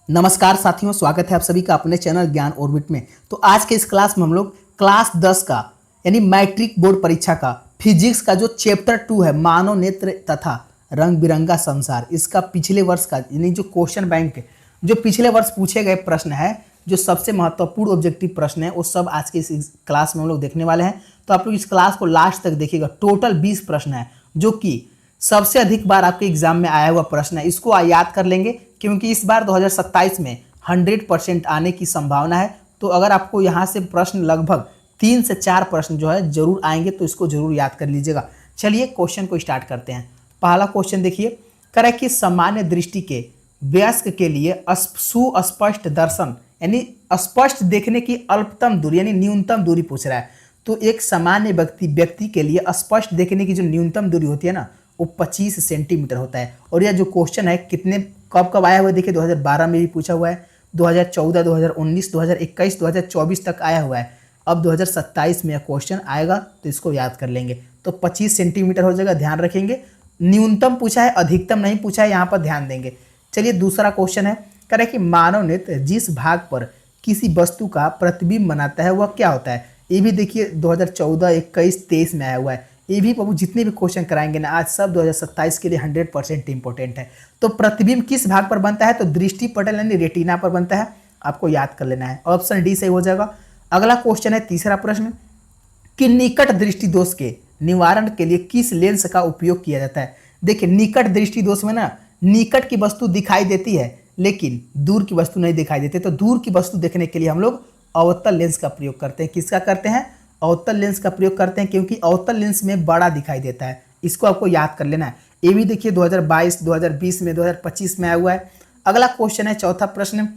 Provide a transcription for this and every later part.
नमस्कार साथियों, स्वागत है आप सभी का अपने चैनल ज्ञान ऑर्बिट में। तो आज के इस क्लास में हम लोग क्लास 10 का यानी मैट्रिक बोर्ड परीक्षा का फिजिक्स का जो चैप्टर 2 है, मानव नेत्र तथा रंग बिरंगा संसार, इसका पिछले वर्ष का यानी जो क्वेश्चन बैंक जो पिछले वर्ष पूछे गए प्रश्न है, जो सबसे महत्वपूर्ण ऑब्जेक्टिव प्रश्न है, वो सब आज के इस क्लास में हम लोग देखने वाले हैं। तो आप लोग इस क्लास को लास्ट तक देखिएगा। टोटल 20 प्रश्न है, जो कि सबसे अधिक बार आपके एग्जाम में आया हुआ प्रश्न है। इसको याद कर लेंगे क्योंकि इस बार 2027 में 100% आने की संभावना है। तो अगर आपको यहाँ से प्रश्न लगभग 3 से 4 प्रश्न जो है जरूर आएंगे, तो इसको जरूर याद कर लीजिएगा। चलिए क्वेश्चन को स्टार्ट करते हैं। पहला क्वेश्चन देखिए, करे कि सामान्य दृष्टि के वयस्क के लिए सुस्पष्ट दर्शन यानी स्पष्ट देखने की अल्पतम दूरी यानी न्यूनतम दूरी पूछ रहा है। तो एक सामान्य व्यक्ति के लिए स्पष्ट देखने की जो न्यूनतम दूरी होती है ना, वो 25 सेंटीमीटर होता है। और यह जो क्वेश्चन है कितने कब आया हुआ है, देखिए 2012 में भी पूछा हुआ है, 2014, 2019, 2021, 2024 तक आया हुआ है। अब 2027 में यह क्वेश्चन आएगा, तो इसको याद कर लेंगे। तो 25 सेंटीमीटर हो जाएगा, ध्यान रखेंगे। न्यूनतम पूछा है, अधिकतम नहीं पूछा है, यहाँ पर ध्यान देंगे। चलिए दूसरा क्वेश्चन है, करें कि मानव नेत्र जिस भाग पर किसी वस्तु का प्रतिबिंब बनाता है वह क्या होता है। ये भी देखिए 2014, 21, 23 में आया हुआ है। ये भी बाबू जितने भी क्वेश्चन कराएंगे ना आज, सब 2027 के लिए 100% इंपॉर्टेंट है। तो प्रतिबिंब किस भाग पर बनता है, तो दृष्टि पटल यानी रेटिना पर बनता है। आपको याद कर लेना है, ऑप्शन डी सही हो जाएगा। अगला क्वेश्चन है तीसरा प्रश्न, कि निकट दृष्टि दोष के निवारण के लिए किस लेंस का उपयोग किया जाता है। देखिए निकट दृष्टि दोष में ना, निकट की वस्तु दिखाई देती है लेकिन दूर की वस्तु नहीं दिखाई देती। तो दूर की वस्तु देखने के लिए हम लोग अवतल लेंस का प्रयोग करते हैं। किसका करते हैं, अवतल लेंस का प्रयोग करते हैं, क्योंकि अवतल लेंस में बड़ा दिखाई देता है। इसको आपको याद कर लेना है। ये भी देखिए 2022, 2020 में, 2025 में आया हुआ है। अगला क्वेश्चन है चौथा प्रश्न,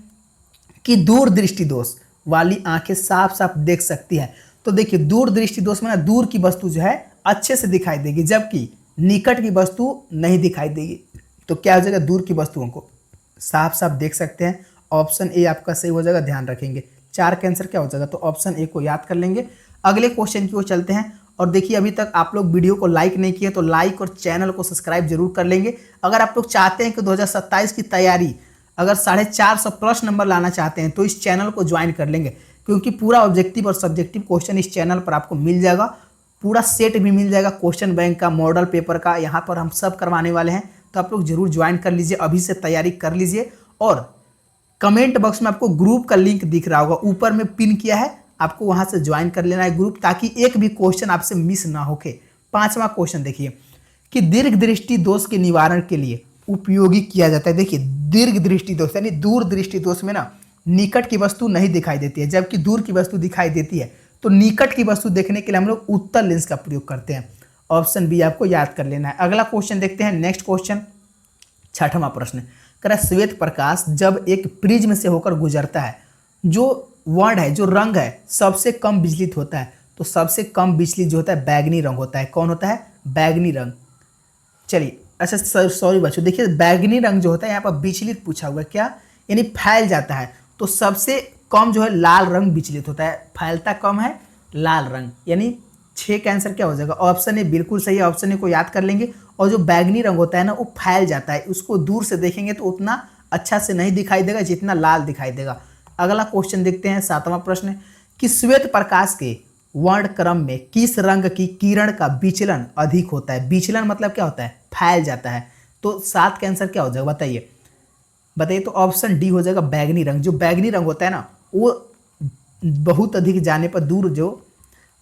कि दूर दृष्टि दोष वाली आंखें साफ साफ देख सकती है। तो देखिए दूर दृष्टि दोष में ना, दूर की वस्तु जो है अच्छे से दिखाई देगी, जबकि निकट की वस्तु नहीं दिखाई देगी। तो क्या हो जाएगा, दूर की वस्तुओं को साफ साफ देख सकते हैं। ऑप्शन ए आपका सही हो जाएगा, ध्यान रखेंगे। 4 का आंसर क्या हो जाएगा, तो ऑप्शन ए को याद कर लेंगे। अगले क्वेश्चन की ओर चलते हैं। और देखिए अभी तक आप लोग वीडियो को लाइक नहीं किए तो लाइक और चैनल को सब्सक्राइब जरूर कर लेंगे। अगर आप लोग चाहते हैं कि 2027 की तैयारी अगर 450 प्लस नंबर लाना चाहते हैं, तो इस चैनल को ज्वाइन कर लेंगे, क्योंकि पूरा ऑब्जेक्टिव और सब्जेक्टिव क्वेश्चन इस चैनल पर आपको मिल जाएगा। पूरा सेट भी मिल जाएगा, क्वेश्चन बैंक का, मॉडल पेपर का, यहाँ पर हम सब करवाने वाले हैं। तो आप लोग जरूर ज्वाइन कर लीजिए, अभी से तैयारी कर लीजिए। और कमेंट बॉक्स में आपको ग्रुप का लिंक दिख रहा होगा, ऊपर में पिन किया है, आपको वहां से ज्वाइन कर लेना है ग्रुप, ताकि एक भी क्वेश्चन आपसे मिस ना होके। 5वां क्वेश्चन देखिए, कि दीर्घ दृष्टि दोष के निवारण के लिए उपयोगी किया जाता है। देखिए दीर्घ दृष्टि दोष यानी दूर दृष्टि दोष में ना, निकट की वस्तु नहीं दिखाई देती है, जबकि दूर की वस्तु दिखाई देती है। तो निकट की वस्तु देखने के लिए हम लोग उत्तल लेंस का प्रयोग करते हैं। ऑप्शन बी आपको याद कर लेना है। अगला क्वेश्चन देखते हैं, नेक्स्ट क्वेश्चन 6वां प्रश्न, श्वेत प्रकाश जब एक प्रिज्म से होकर गुजरता है, जो वर्ण है, जो रंग है, सबसे कम विचलित होता है। तो सबसे कम विचलित जो होता है बैगनी रंग होता है। कौन होता है, बैगनी रंग। चलिए अच्छा सॉरी बच्चों, देखिए बैगनी रंग जो होता है यहाँ पर विचलित पूछा हुआ है, क्या यानी फैल जाता है। तो सबसे कम जो है लाल रंग विचलित होता है, फैलता कम है लाल रंग, यानी 6 का आंसर क्या हो जाएगा, ऑप्शन ए बिल्कुल सही है। ऑप्शन ए को याद कर लेंगे। और जो बैगनी रंग होता है ना, वो फैल जाता है, उसको दूर से देखेंगे तो उतना अच्छा से नहीं दिखाई देगा जितना लाल दिखाई देगा। अगला क्वेश्चन देखते हैं 7वां प्रश्न, कि श्वेत प्रकाश के वर्ण क्रम में किस रंग की किरण का विचलन अधिक होता है। विचलन मतलब क्या होता है, फैल जाता है। तो 7 का आंसर क्या हो जाएगा, बताइए बताइए। तो ऑप्शन डी हो जाएगा बैगनी रंग। जो बैगनी रंग होता है ना, वो बहुत अधिक जाने पर दूर जो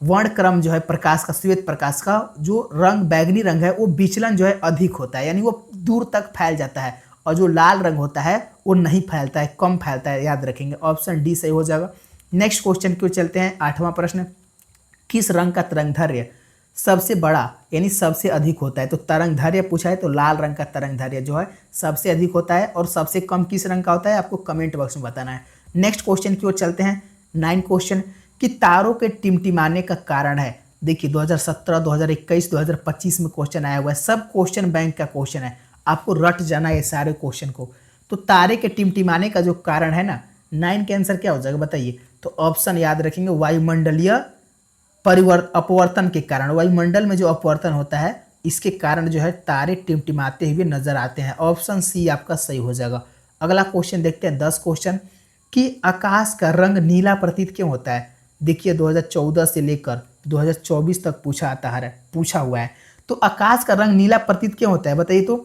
वर्ण क्रम जो है प्रकाश का, श्वेत प्रकाश का जो रंग बैगनी रंग है, वो विचलन जो है अधिक होता है, यानी वो दूर तक फैल जाता है। और जो लाल रंग होता है वो नहीं फैलता है, कम फैलता है, याद रखेंगे। ऑप्शन डी सही हो जाएगा। नेक्स्ट क्वेश्चन की ओर चलते हैं। 8वां प्रश्न, किस रंग का तरंगदैर्घ्य सबसे बड़ा यानी सबसे अधिक होता है। तो तरंगदैर्घ्य पूछा है, तो लाल रंग का तरंगदैर्घ्य जो है सबसे अधिक होता है। और सबसे कम किस रंग का होता है, आपको कमेंट बॉक्स में बताना है। नेक्स्ट क्वेश्चन की ओर चलते हैं। 9 क्वेश्चन, कि तारों के टिमटिमाने का कारण है। देखिए 2017, 2021, 2025 में क्वेश्चन आया हुआ है, सब क्वेश्चन बैंक का क्वेश्चन है, आपको रट जाना है सारे क्वेश्चन को। तो तारे के टिमटिमाने का जो कारण है ना, 9 के आंसर क्या हो जाएगा, बताइए। तो ऑप्शन याद रखेंगे, वायुमंडलीय अपवर्तन के कारण। वायुमंडल में जो अपवर्तन होता है, इसके कारण जो है तारे टिमटिमाते हुए नजर आते हैं। ऑप्शन सी आपका सही हो जाएगा। अगला क्वेश्चन देखते हैं 10 क्वेश्चन कि आकाश का रंग नीला प्रतीत क्यों होता है। देखिए 2014 से लेकर 2024 तक पूछा हुआ है। तो आकाश का रंग नीला प्रतीत क्यों होता है बताइए। तो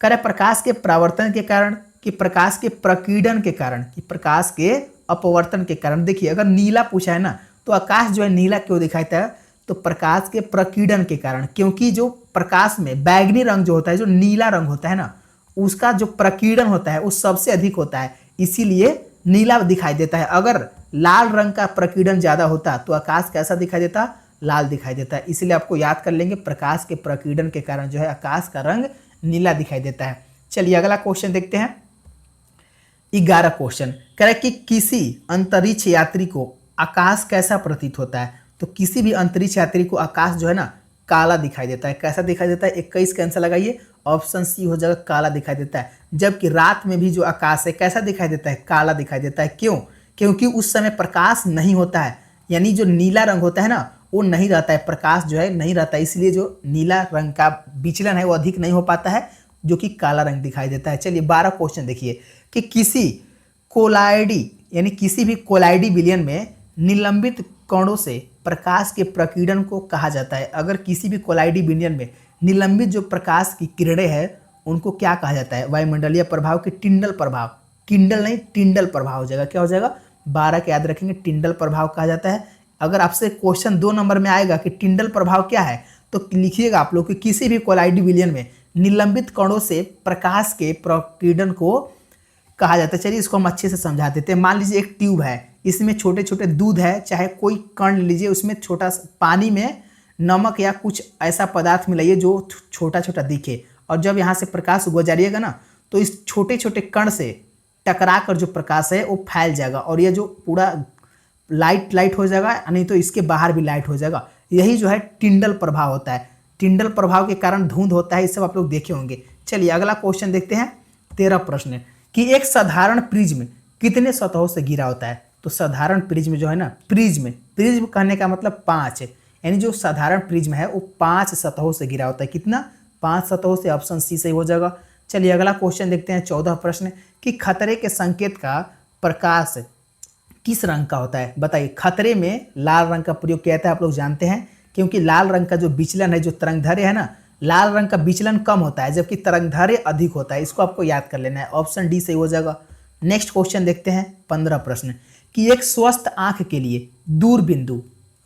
कह रहे प्रकाश के परावर्तन के कारण, कि प्रकाश के प्रकीर्णन के कारण, कि प्रकाश के अपवर्तन के कारण। देखिए अगर नीला पूछा है ना तो आकाश जो है नीला क्यों दिखाई देता है, तो प्रकाश के प्रकीर्णन के कारण, क्योंकि जो प्रकाश में बैगनी रंग जो होता है, जो नीला रंग होता है ना, उसका जो प्रकीर्णन होता है वो सबसे अधिक होता है, इसीलिए नीला दिखाई देता है। अगर लाल रंग का प्रकीर्णन ज्यादा होता तो आकाश कैसा दिखाई देता, लाल दिखाई देता है। इसलिए आपको याद कर लेंगे, प्रकाश के प्रकीर्णन के कारण जो है आकाश का रंग नीला दिखाई देता है। चलिए अगला क्वेश्चन देखते हैं 11 क्वेश्चन। कह रहा है कि किसी अंतरिक्ष यात्री को आकाश कैसा प्रतीत होता है। तो किसी भी अंतरिक्ष यात्री को आकाश जो है ना काला दिखाई देता है। कैसा दिखाई देता है, 21 का आंसर लगाइए, ऑप्शन सी हो जाएगा, काला दिखाई देता है। जबकि रात में भी जो आकाश है कैसा दिखाई देता है, काला दिखाई देता है। क्यों, क्योंकि उस समय प्रकाश नहीं होता है, यानी जो नीला रंग होता है ना वो नहीं रहता है, प्रकाश जो है नहीं रहता है, इसलिए जो नीला रंग का विचलन है वो अधिक नहीं हो पाता है, जो कि काला रंग दिखाई देता है। चलिए 12 क्वेश्चन देखिए कि किसी कोलाइडी यानी किसी भी कोलाइडी विलयन में निलंबित कणों से प्रकाश के प्रकीर्णन को कहा जाता है। अगर किसी भी कोलाइडी विलयन में निलंबित जो प्रकाश की किरणें हैं उनको क्या कहा जाता है, वायुमंडलीय प्रभाव के टिंडल प्रभाव, किंडल नहीं टिंडल प्रभाव हो जाएगा। क्या हो जाएगा, 12 के याद रखेंगे, टिंडल प्रभाव कहा जाता है। अगर आपसे क्वेश्चन 2 नंबर में आएगा कि टिंडल प्रभाव क्या है तो लिखिएगा आप लोग कि किसी भी कोलाइडी विलयन में निलंबित कणों से प्रकाश के प्रकीर्णन को कहा जाता है। चलिए इसको हम अच्छे से समझा देते हैं। मान लीजिए एक ट्यूब है, इसमें छोटे छोटे दूध है, चाहे कोई कण लीजिए, उसमें छोटा पानी में नमक या कुछ ऐसा पदार्थ मिलाइए जो छोटा छोटा दिखे, और जब यहाँ से प्रकाश गुजरिएगा ना तो इस छोटे छोटे कण से टकरा कर जो प्रकाश है वो फैल जाएगा, और ये जो पूरा लाइट हो जाएगा, नहीं तो इसके बाहर भी लाइट हो जाएगा। यही जो है टिंडल प्रभाव होता है। टिंडल प्रभाव के कारण धुंध होता है, ये सब आप लोग देखे होंगे। चलिए अगला क्वेश्चन देखते हैं 13 प्रश्न कि एक साधारण प्रिज्म कितने सतहों से घिरा होता है। तो साधारण प्रिज्म जो है ना, प्रिज्म कहने का मतलब 5 है, यानी जो साधारण प्रिज्म है वो 5 सतहों से घिरा होता है। कितना, 5 सतहों से, ऑप्शन सी सही हो जाएगा। चलिए अगला क्वेश्चन देखते हैं 14 प्रश्न कि खतरे के संकेत का प्रकाश किस रंग का होता है। बताइए, खतरे में लाल रंग का प्रयोग किया जाता है, आप लोग जानते हैं, क्योंकि लाल रंग का जो विचलन है, जो तरंगदैर्घ्य है ना, लाल रंग का विचलन कम होता है जबकि तरंगदैर्घ्य अधिक होता है। इसको आपको याद कर लेना है, ऑप्शन डी सही हो जाएगा। नेक्स्ट क्वेश्चन देखते हैं 15 प्रश्न कि एक स्वस्थ आंख के लिए दूर बिंदु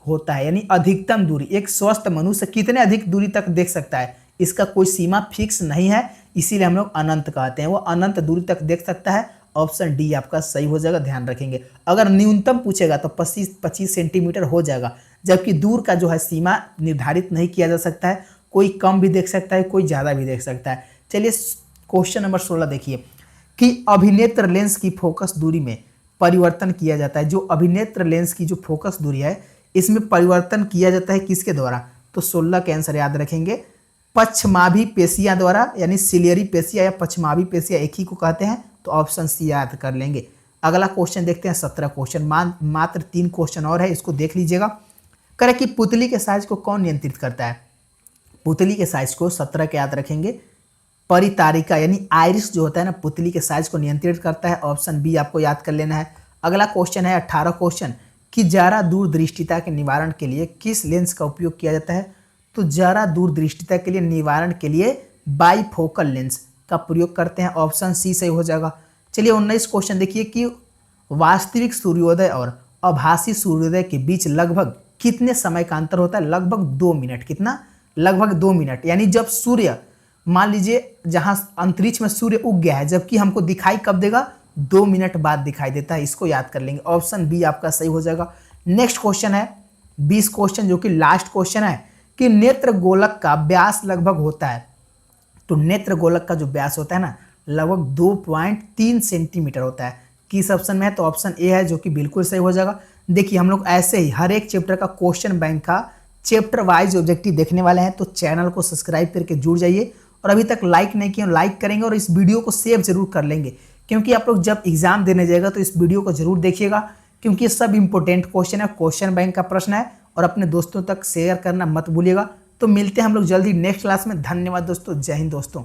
होता है, यानी अधिकतम दूरी। एक स्वस्थ मनुष्य कितने अधिक दूरी तक देख सकता है, इसका कोई सीमा फिक्स नहीं है, इसीलिए हम लोग अनंत कहते हैं। वो अनंत दूरी तक देख सकता है, ऑप्शन डी आपका सही हो जाएगा, ध्यान रखेंगे। अगर न्यूनतम पूछेगा तो 25 सेंटीमीटर हो जाएगा, जबकि दूर का जो है सीमा निर्धारित नहीं किया जा सकता है, कोई कम भी देख सकता है, कोई ज़्यादा भी देख सकता है। चलिए क्वेश्चन नंबर 16 देखिए कि अभिनेत्र लेंस की फोकस दूरी में परिवर्तन किया जाता है। जो अभिनेत्र लेंस की जो फोकस दूरी है इसमें परिवर्तन किया जाता है किसके द्वारा, तो 16 के आंसर याद रखेंगे, पश्चमाभी पेशियां द्वारा, यानी सिलियरी पेशिया या पश्चमाभी पेशिया एक ही को कहते हैं, तो ऑप्शन सी याद कर लेंगे। अगला क्वेश्चन देखते हैं 17 क्वेश्चन, मात्र 3 क्वेश्चन और है, इसको देख लीजिएगा। करें कि पुतली के साइज को कौन नियंत्रित करता है। पुतली के साइज को 17 के याद रखेंगे, परितारिका यानी आइरिस जो होता है ना, पुतली के साइज को नियंत्रित करता है, ऑप्शन बी आपको याद कर लेना है। अगला क्वेश्चन है 18 क्वेश्चन कि जरा दूरदृष्टिता के निवारण के लिए किस लेंस का उपयोग किया जाता है। तो जरा दूरदृष्टिता के लिए निवारण के लिए बाईफोकल लेंस का प्रयोग करते हैं, ऑप्शन सी सही हो जाएगा। चलिए 19 क्वेश्चन देखिए कि वास्तविक सूर्योदय और आभासी सूर्योदय के बीच लगभग कितने समय का अंतर होता है, लगभग 2 मिनट। कितना, लगभग 2 मिनट, यानी जब सूर्य, मान लीजिए जहां अंतरिक्ष में सूर्य उग गया है, जबकि हमको दिखाई कब देगा, 2 मिनट बाद दिखाई देता है, इसको याद कर लेंगे, ऑप्शन बी आपका सही हो जाएगा। नेक्स्ट क्वेश्चन है 20 क्वेश्चन जो कि लास्ट क्वेश्चन है कि नेत्र गोलक का व्यास लगभग होता है। तो नेत्र गोलक का जो व्यास होता है ना, लगभग 2.3 सेंटीमीटर होता है। किस ऑप्शन में है, तो ऑप्शन ए है, जो कि बिल्कुल सही हो जाएगा। देखिए हम लोग ऐसे ही हर एक चैप्टर का क्वेश्चन बैंक का चैप्टर वाइज ऑब्जेक्टिव देखने वाले हैं, तो चैनल को सब्सक्राइब करके जुड़ जाइए, और अभी तक लाइक नहीं किया लाइक करेंगे, और इस वीडियो को सेव जरूर कर लेंगे, क्योंकि आप लोग जब एग्जाम देने जाएगा तो इस वीडियो को जरूर देखिएगा, क्योंकि ये सब इंपॉर्टेंट क्वेश्चन है, क्वेश्चन बैंक का प्रश्न है, और अपने दोस्तों तक शेयर करना मत भूलिएगा। तो मिलते हैं हम लोग जल्दी नेक्स्ट क्लास में। धन्यवाद दोस्तों, जय हिंद दोस्तों।